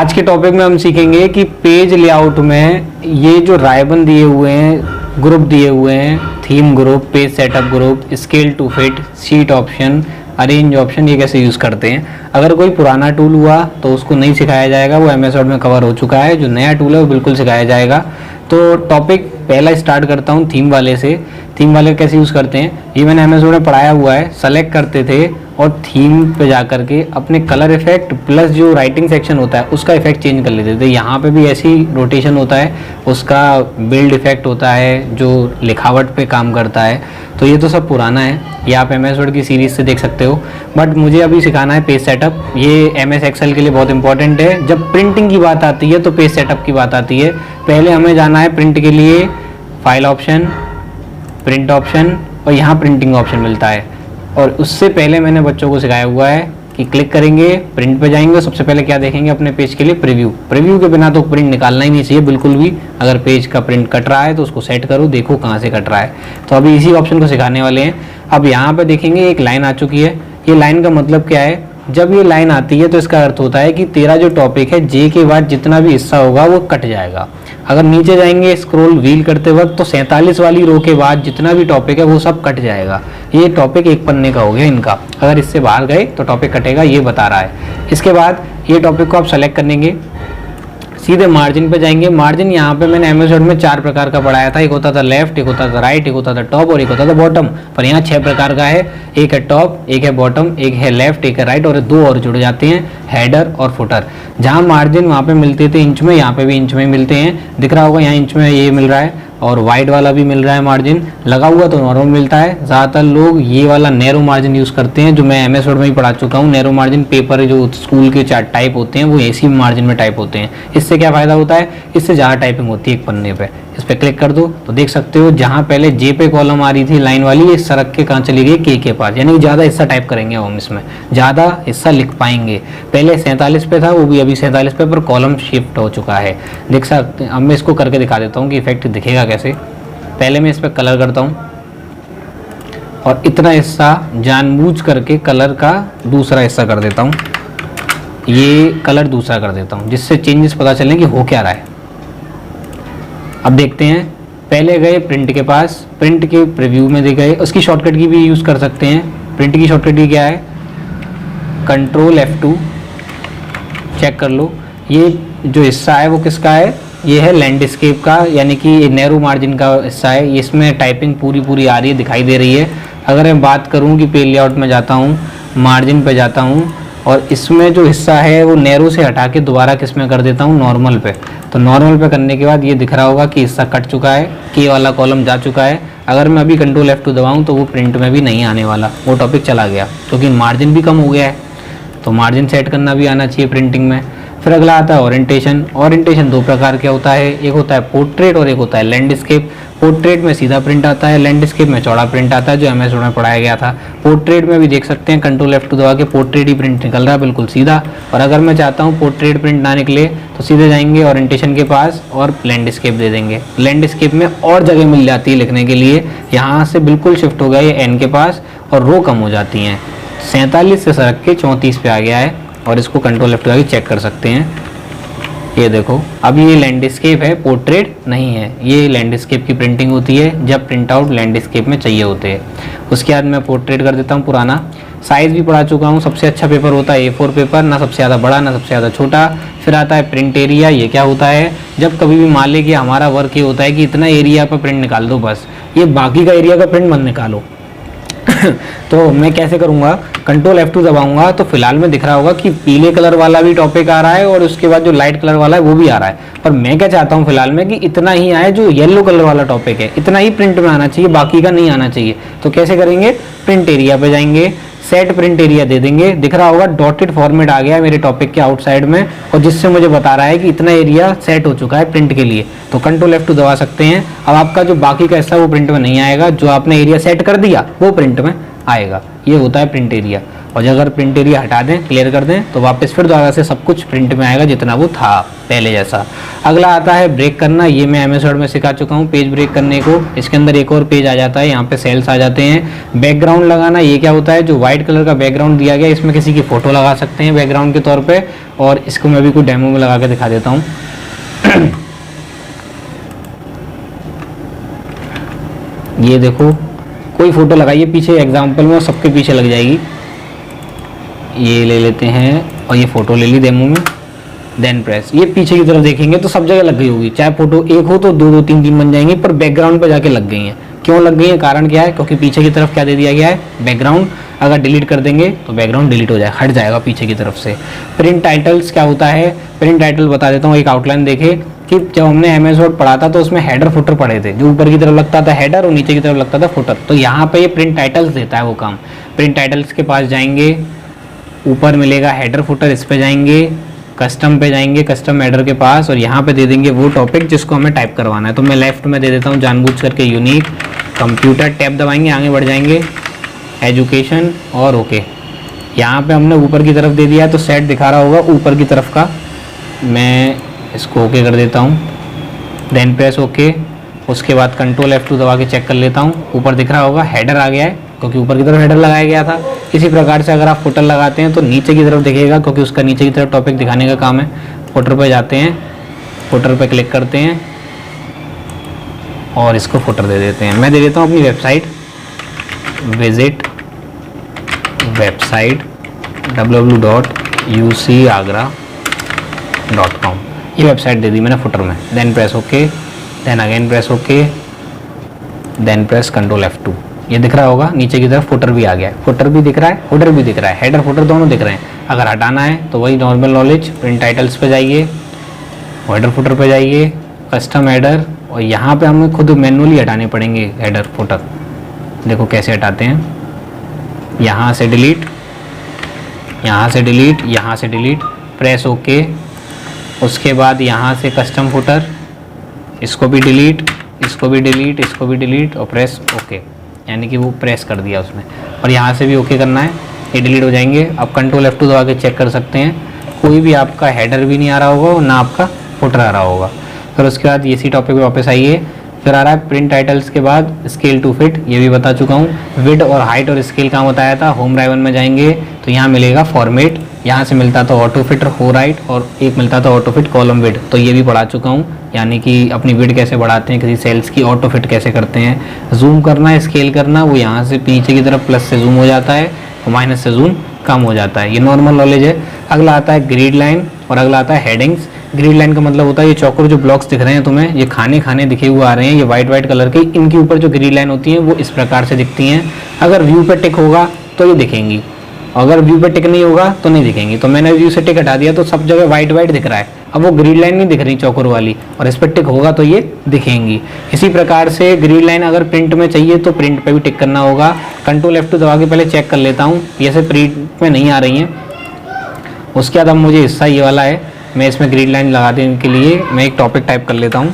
आज के टॉपिक में हम सीखेंगे कि पेज लेआउट में ये जो रायबन दिए हुए हैं, ग्रुप दिए हुए हैं, theme group, page setup group, scale to fit, sheet option, arrange option, ये कैसे यूज़ करते हैं। अगर कोई पुराना टूल हुआ तो उसको नहीं सिखाया जाएगा, वो MS वर्ड में कवर हो चुका है। जो नया टूल है वो बिल्कुल सिखाया जाएगा। तो टॉपिक पहला स्टार्ट करता हूँ थीम वाले से। थीम वाले कैसे यूज़ करते हैं, ये मैंने MS वर्ड में पढ़ाया हुआ है। सेलेक्ट करते थे और थीम पे जा करके अपने कलर इफेक्ट प्लस जो राइटिंग सेक्शन होता है उसका इफेक्ट चेंज कर लेते थे। यहाँ पे भी ऐसी रोटेशन होता है, उसका बिल्ड इफेक्ट होता है जो लिखावट पे काम करता है। तो ये तो सब पुराना है, ये आप MS वर्ड की सीरीज से देख सकते हो। बट मुझे अभी सिखाना है पेज सेटअप। ये MS एक्सेल के लिए बहुत इंपॉर्टेंट है। जब प्रिंटिंग की बात आती है तो पेज सेटअप की बात आती है। पहले हमें जाना है प्रिंट के लिए, फाइल ऑप्शन, प्रिंट ऑप्शन, और यहाँ प्रिंटिंग ऑप्शन मिलता है। और उससे पहले मैंने बच्चों को सिखाया हुआ है कि क्लिक करेंगे, प्रिंट पे जाएंगे, सबसे पहले क्या देखेंगे अपने पेज के लिए, प्रीव्यू। प्रीव्यू के बिना तो प्रिंट निकालना ही नहीं चाहिए बिल्कुल भी। अगर पेज का प्रिंट कट रहा है तो उसको सेट करो, देखो कहाँ से कट रहा है। तो अभी इसी ऑप्शन को सिखाने वाले हैं। अब यहाँ पे देखेंगे एक लाइन आ चुकी है। ये लाइन का मतलब क्या है, जब ये लाइन आती है तो इसका अर्थ होता है कि तेरा जो टॉपिक है जे के बाद जितना भी हिस्सा होगा वो कट जाएगा। अगर नीचे जाएंगे स्क्रॉल व्हील करते वक्त तो 47 वाली रो के बाद जितना भी टॉपिक है वो सब कट जाएगा। ये टॉपिक एक पन्ने का हो गया इनका। अगर इससे बाहर गए तो टॉपिक कटेगा, ये बता रहा है। इसके बाद ये टॉपिक को आप सेलेक्ट करेंगे, सीधे मार्जिन पे जाएंगे। मार्जिन यहाँ पे मैंने MS वर्ड में 4 प्रकार का पढ़ाया था। एक होता था लेफ्ट, एक होता था राइट, एक होता था टॉप और एक होता था बॉटम। पर यहाँ 6 प्रकार का है। एक है टॉप, एक है बॉटम, एक है लेफ्ट, एक है राइट, और 2 और जुड़ जाते हैं, हेडर और फुटर। जहाँ मार्जिन वहाँ पे मिलते थे इंच में, यहाँ पे भी इंच में मिलते हैं। दिख रहा होगा यहाँ इंच में ये मिल रहा है, और वाइड वाला भी मिल रहा है मार्जिन। लगा हुआ तो नॉर्मल मिलता है। ज़्यादातर लोग ये वाला नैरो मार्जिन यूज़ करते हैं, जो मैं MS वर्ड में ही पढ़ा चुका हूँ। नैरो मार्जिन पेपर जो स्कूल के 4 टाइप होते हैं वो AC मार्जिन में टाइप होते हैं। इससे क्या फ़ायदा होता है, इससे ज़्यादा टाइपिंग होती है एक पन्ने पे। इस पर क्लिक कर दो तो देख सकते हो जहाँ पहले जे पे कॉलम आ रही थी लाइन वाली, ये सरक के कहाँ चली गई, के पास। यानी कि ज़्यादा हिस्सा टाइप करेंगे हम, इसमें ज़्यादा हिस्सा लिख पाएंगे। पहले 47 पे था, वो भी अभी 47 पे, पर कॉलम शिफ्ट हो चुका है। देख सकते हैं। अब मैं इसको करके दिखा देता हूँ कि इफेक्ट दिखेगा कैसे। पहले मैं इस पर कलर करता हूँ और इतना हिस्सा जानबूझ करके कलर का दूसरा हिस्सा कर देता हूँ। ये कलर दूसरा कर देता हूँ जिससे चेंजेस पता चलें कि हो क्या रहा है। अब देखते हैं, पहले गए प्रिंट के पास, प्रिंट के प्रीव्यू में दे गए। उसकी शॉर्टकट की भी यूज़ कर सकते हैं। प्रिंट की शॉर्टकट की क्या है, कंट्रोल F2, चेक कर लो। ये जो हिस्सा है वो किसका है, ये है लैंडस्केप का, यानी कि ये नैरो मार्जिन का हिस्सा है। इसमें टाइपिंग पूरी आ रही है, दिखाई दे रही है। अगर मैं बात करूं कि पेज लेआउट में जाता हूं, मार्जिन पे जाता हूं, और इसमें जो हिस्सा है वो नैरो से हटा के दोबारा किस में कर देता हूं, नॉर्मल पे। तो नॉर्मल पे करने के बाद ये दिख रहा होगा कि हिस्सा कट चुका है, के वाला कॉलम जा चुका है। अगर मैं अभी कंट्रोल F2 दबाऊँ तो वो प्रिंट में भी नहीं आने वाला, वो टॉपिक चला गया, क्योंकि मार्जिन भी कम हो गया है। तो मार्जिन सेट करना भी आना चाहिए प्रिंटिंग में। फिर अगला आता है ओरिएंटेशन। ओरिएंटेशन 2 प्रकार के होता है, एक होता है पोर्ट्रेट और एक होता है लैंडस्केप। पोर्ट्रेट में सीधा प्रिंट आता है, लैंडस्केप में चौड़ा प्रिंट आता है, जो MS वर्ड में पढ़ाया गया था। पोर्ट्रेट में भी देख सकते हैं कंट्रोल F2 दबा के पोर्ट्रेट ही प्रिंट निकल रहा है, बिल्कुल सीधा। और अगर मैं चाहता हूँ पोर्ट्रेट प्रिंट ना निकले तो सीधे जाएंगे ओरिएंटेशन के पास और लैंडस्केप दे देंगे। लैंडस्केप में और जगह मिल जाती है लिखने के लिए, यहाँ से बिल्कुल शिफ्ट हो गया ये N के पास, और रो कम हो जाती हैं। 47 से सरक के 34 पे आ गया है, और इसको कंट्रोल F2 आगे चेक कर सकते हैं। ये देखो, अब ये लैंडस्केप है, पोर्ट्रेट नहीं है। ये लैंडस्केप की प्रिंटिंग होती है जब प्रिंट आउट लैंडस्केप में चाहिए होते हैं। उसके बाद मैं पोर्ट्रेट कर देता हूँ पुराना। साइज़ भी पढ़ा चुका हूँ। सबसे अच्छा पेपर होता है A4 पेपर, ना सबसे ज़्यादा बड़ा ना सबसे ज़्यादा छोटा। फिर आता है प्रिंट एरिया। ये क्या होता है, जब कभी भी मान लें कि हमारा वर्क ये होता है कि इतना एरिया पर प्रिंट निकाल दो बस, ये बाकी का एरिया का प्रिंट मत निकालो। तो मैं कैसे करूँगा, कंट्रोल F2 दबाऊंगा तो फिलहाल में दिख रहा होगा कि पीले कलर वाला भी टॉपिक आ रहा है और उसके बाद जो लाइट कलर वाला है वो भी आ रहा है। पर मैं क्या चाहता हूँ फिलहाल में कि इतना ही आए, जो येलो कलर वाला टॉपिक है इतना ही प्रिंट में आना चाहिए, बाकी का नहीं आना चाहिए। तो कैसे करेंगे, प्रिंट एरिया पे जाएंगे, सेट प्रिंट एरिया दे देंगे। दिख रहा होगा डॉटेड फॉर्मेट आ गया है मेरे टॉपिक के आउटसाइड में, और जिससे मुझे बता रहा है कि इतना एरिया सेट हो चुका है प्रिंट के लिए। तो कंट्रोल F2 दबा सकते हैं। अब आपका जो बाकी का हिस्सा वो प्रिंट में नहीं आएगा, जो आपने एरिया सेट कर दिया वो प्रिंट में आएगा। ये होता है प्रिंट एरिया। और अगर प्रिंट एरिया हटा दें, क्लियर कर दें, तो वापस फिर दोबारा से सब कुछ प्रिंट में आएगा जितना वो था पहले जैसा। अगला आता है ब्रेक करना। ये मैं एमएस वर्ड में सिखा चुका हूँ पेज ब्रेक करने को। इसके अंदर एक और पेज आ जाता है, यहाँ पे सेल्स आ जाते हैं। बैकग्राउंड लगाना, ये क्या होता है, जो व्हाइट कलर का बैकग्राउंड दिया गया इसमें किसी की फोटो लगा सकते हैं बैकग्राउंड के तौर पर, और इसको मैं भी कोई डेमो में लगा के दिखा देता हूँ। ये देखो कोई फोटो लगाइए पीछे, एग्जाम्पल में सबके पीछे लग जाएगी। ये ले लेते हैं और ये फोटो ले ली डेमो में, देन प्रेस। ये पीछे की तरफ देखेंगे तो सब जगह लग गई होगी, चाहे फोटो एक हो तो दो दो तीन तीन बन जाएंगी, पर बैकग्राउंड पे जाके लग गई हैं। क्यों लग गई है, कारण क्या है, क्योंकि पीछे की तरफ क्या दे दिया गया है, बैकग्राउंड। अगर डिलीट कर देंगे तो बैकग्राउंड डिलीट हो जाए, हट जाएगा पीछे की तरफ से। प्रिंट टाइटल्स क्या होता है, प्रिंट टाइटल बता देता हूँ, एक आउटलाइन देखे कि जब हमने एमएस वर्ड पढ़ा था तो उसमें हेडर फुटर पढ़े थे, जो ऊपर की तरफ लगता था हेडर और नीचे की तरफ लगता था फुटर। तो यहाँ पे ये प्रिंट टाइटल्स देता है वो काम। प्रिंट टाइटल्स के पास जाएंगे, ऊपर मिलेगा हेडर फुटर, इस पे जाएंगे, कस्टम पे जाएंगे, कस्टम हेडर के पास, और यहाँ पे दे देंगे वो टॉपिक जिसको हमें टाइप करवाना है। तो मैं लेफ्ट में दे देता हूँ जानबूझ करके यूनिक कंप्यूटर, टैब दबाएंगे, आगे बढ़ जाएंगे, एजुकेशन और ओके। यहाँ पे हमने ऊपर की तरफ दे दिया तो सेट दिखा रहा होगा ऊपर की तरफ का, मैं इसको ओके कर देता हूँ, देन प्रेस ओके। उसके बाद कंट्रोल F2 दबा के चेक कर लेता हूँ, ऊपर दिख रहा होगा हेडर आ गया है, क्योंकि ऊपर की तरफ हेडर लगाया गया था। इसी प्रकार से अगर आप फुटर लगाते हैं तो नीचे की तरफ दिखेगा, क्योंकि उसका नीचे की तरफ टॉपिक दिखाने का काम है। फुटर पे जाते हैं, फुटर पे क्लिक करते हैं और इसको फुटर दे देते हैं। मैं दे देता हूँ अपनी वेबसाइट, विजिट वेबसाइट www.ucagra.com, ये वेबसाइट दे दी मैंने फुटर में। Then press okay, then again press okay, then press control F2। ये दिख रहा होगा नीचे की तरफ फुटर भी आ गया है, फुटर भी दिख रहा है, फुटर भी दिख रहा है, हेडर फुटर दोनों दिख रहे हैं। अगर हटाना है तो वही नॉर्मल नॉलेज, प्रिंट टाइटल्स पे जाइए, हेडर फुटर पे जाइए, कस्टम हेडर, और यहाँ पे हमें खुद मैनुअली हटाने पड़ेंगे हेडर फुटर। देखो कैसे हटाते हैं, यहाँ से डिलीट, यहाँ से डिलीट, यहाँ से डिलीट, प्रेस ओके। उसके बाद यहाँ से कस्टम फुटर, इसको भी डिलीट, इसको भी डिलीट, इसको भी डिलीट और प्रेस ओके, यानी कि वो प्रेस कर दिया उसने। और यहाँ से भी ओके करना है, ये डिलीट हो जाएंगे। अब कंट्रोल F2 दबा के चेक कर सकते हैं, कोई भी आपका हेडर भी नहीं आ रहा होगा और ना आपका फुटर आ रहा होगा। फिर उसके बाद इसी टॉपिक पे वापस आइए, फिर आ रहा है प्रिंट टाइटल्स के बाद स्केल टू फिट, ये भी बता चुका हूँ। विड और हाइट और स्केल काम बताया था। होम ड्राइवर में जाएंगे तो यहाँ मिलेगा फॉर्मेट, यहाँ से मिलता था ऑटो फिट हो राइट, और एक मिलता था ऑटो फिट कॉलम विड, तो ये भी पढ़ा चुका हूँ, यानी कि अपनी विड कैसे बढ़ाते हैं किसी सेल्स की, ऑटो फिट कैसे करते हैं। जूम करना, स्केल करना, वो यहाँ से पीछे की तरफ प्लस से जूम हो जाता है और माइनस से जूम कम हो जाता है, ये नॉर्मल नॉलेज है। अगला आता है ग्रिड लाइन और अगला आता है हेडिंग्स। ग्रिड लाइन का मतलब होता है ये चौकोर जो ब्लॉक्स दिख रहे हैं तुम्हें, ये खाने खाने दिखे हुए आ रहे हैं, ये वाइट कलर के, इनके ऊपर जो ग्रिड लाइन होती है वो इस प्रकार से दिखती हैं। अगर व्यू पे टिक होगा तो ये दिखेंगी, अगर व्यू पे टिक नहीं होगा तो नहीं दिखेंगी। तो मैंने व्यू से टिक हटा दिया तो सब जगह वाइट दिख रहा है, अब वो ग्रिड लाइन नहीं दिख रही चौकोर वाली, और इस पर टिक होगा तो ये दिखेंगी। इसी प्रकार से ग्रिड लाइन अगर प्रिंट में चाहिए तो प्रिंट पे भी टिक करना होगा। कंट्रोल F2 दबा के पहले चेक कर लेता हूँ, ये से प्रिंट में नहीं आ रही हैं। उसके बाद अब मुझे हिस्सा ये वाला है, मैं इसमें ग्रिड लाइन लगा देने के लिए मैं एक टॉपिक टाइप कर लेता हूँ।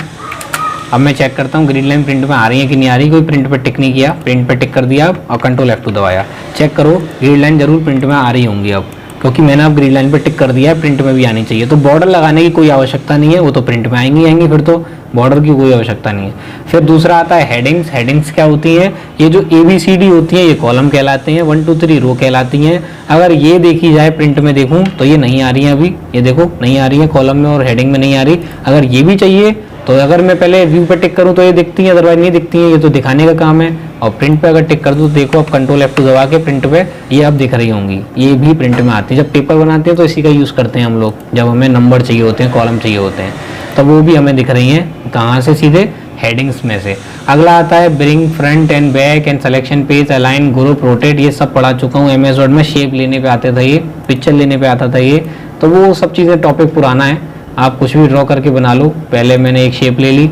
अब मैं चेक करता हूँ ग्रिड लाइन प्रिंट में आ रही है कि नहीं आ रही। कोई प्रिंट पर टिक नहीं किया, प्रिंट पर टिक कर दिया और कंट्रोल F2 दबाया, चेक करो ग्रिड लाइन जरूर प्रिंट में आ रही होंगी अब, क्योंकि मैंने अब ग्रिड लाइन पर टिक कर दिया है, प्रिंट में भी आनी चाहिए। तो बॉर्डर लगाने की कोई आवश्यकता नहीं है, वो तो प्रिंट में आएंगी, फिर तो बॉर्डर की कोई आवश्यकता नहीं है। फिर दूसरा आता है हेडिंग्स। हेडिंग्स क्या होती हैं, ये जो ABCD होती हैं ये कॉलम कहलाते हैं, 1 2 3 रो कहलाती हैं। अगर ये देखी जाए प्रिंट में देखूं तो ये नहीं आ रही है, अभी ये देखो नहीं आ रही है, कॉलम में और हेडिंग में नहीं आ रही। अगर ये भी चाहिए तो अगर मैं पहले व्यू पे टिक करूं तो ये दिखती हैं, अदरवाइज नहीं दिखती हैं, ये तो दिखाने का काम है। और प्रिंट पे अगर टिक कर दूं तो देखो अब कंट्रोल F2 दबा के प्रिंट पे ये अब दिख रही होंगी, ये भी प्रिंट में आती है। जब पेपर बनाते हैं तो इसी का यूज़ करते हैं हम लोग, जब हमें नंबर चाहिए होते हैं, कॉलम चाहिए होते हैं, तो वो भी हमें दिख रही हैं। कहाँ से, सीधे हेडिंग्स में से। अगला आता है bring front end back and selection page, align, group, rotate, ये सब पढ़ा चुका हूँ एमएस वर्ड में। शेप लेने पे आते थे ये, पिक्चर लेने पे आता था ये, तो वो सब चीज़ें टॉपिक पुराना है, आप कुछ भी ड्रॉ करके बना लो। पहले मैंने एक शेप ले ली,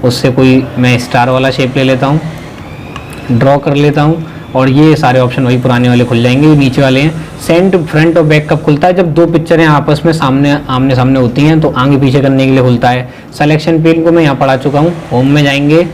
उससे कोई मैं स्टार वाला शेप ले लेता हूँ, ड्रॉ कर लेता हूँ, और ये सारे ऑप्शन वही पुराने वाले खुल जाएंगे, नीचे वाले हैं। सेंट फ्रंट और बैक कब खुलता है, जब दो पिक्चरें आपस में आमने सामने होती हैं तो आगे पीछे करने के लिए खुलता है। सिलेक्शन पेन को मैं यहाँ पढ़ा चुका हूँ। होम में जाएंगे,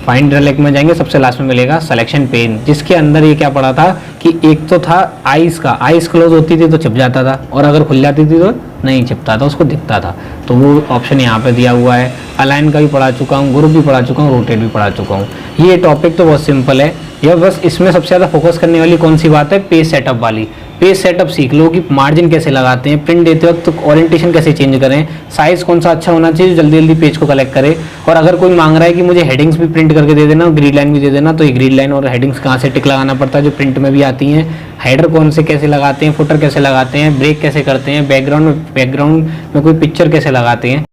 फाइंड डायलॉग में जाएंगे, सबसे लास्ट में मिलेगा सिलेक्शन पेन, जिसके अंदर ये क्या पड़ा था कि एक तो था आइस का, आइस क्लोज होती थी तो छिप जाता था, और अगर खुल जाती थी तो नहीं छिपता था, उसको दिखता था। तो वो ऑप्शन यहाँ पे दिया हुआ है। अलाइन का भी पढ़ा चुका हूँ, ग्रुप भी पढ़ा चुका हूँ, रोटेट भी पढ़ा चुका हूँ। ये टॉपिक तो बहुत सिंपल है। यह बस इसमें सबसे ज़्यादा फोकस करने वाली कौन सी बात है, पेज सेटअप वाली। पेज सेटअप सीख लो कि मार्जिन कैसे लगाते हैं, प्रिंट देते वक्त तो ओरिएंटेशन कैसे चेंज करें, साइज कौन सा अच्छा होना चाहिए, जल्दी जल्दी पेज को कलेक्ट करें। और अगर कोई मांग रहा है कि मुझे हेडिंग्स भी प्रिंट करके दे देना, ग्रीड लाइन भी दे देना, तो ये ग्रीड लाइन और हेडिंग्स कहाँ से टिक लगाना पड़ता है, जो प्रिंट में भी आती हैं। हेडर कौन से कैसे लगाते हैं, फुटर कैसे लगाते हैं, ब्रेक कैसे करते हैं, बैकग्राउंड में कोई पिक्चर कैसे लगाते हैं।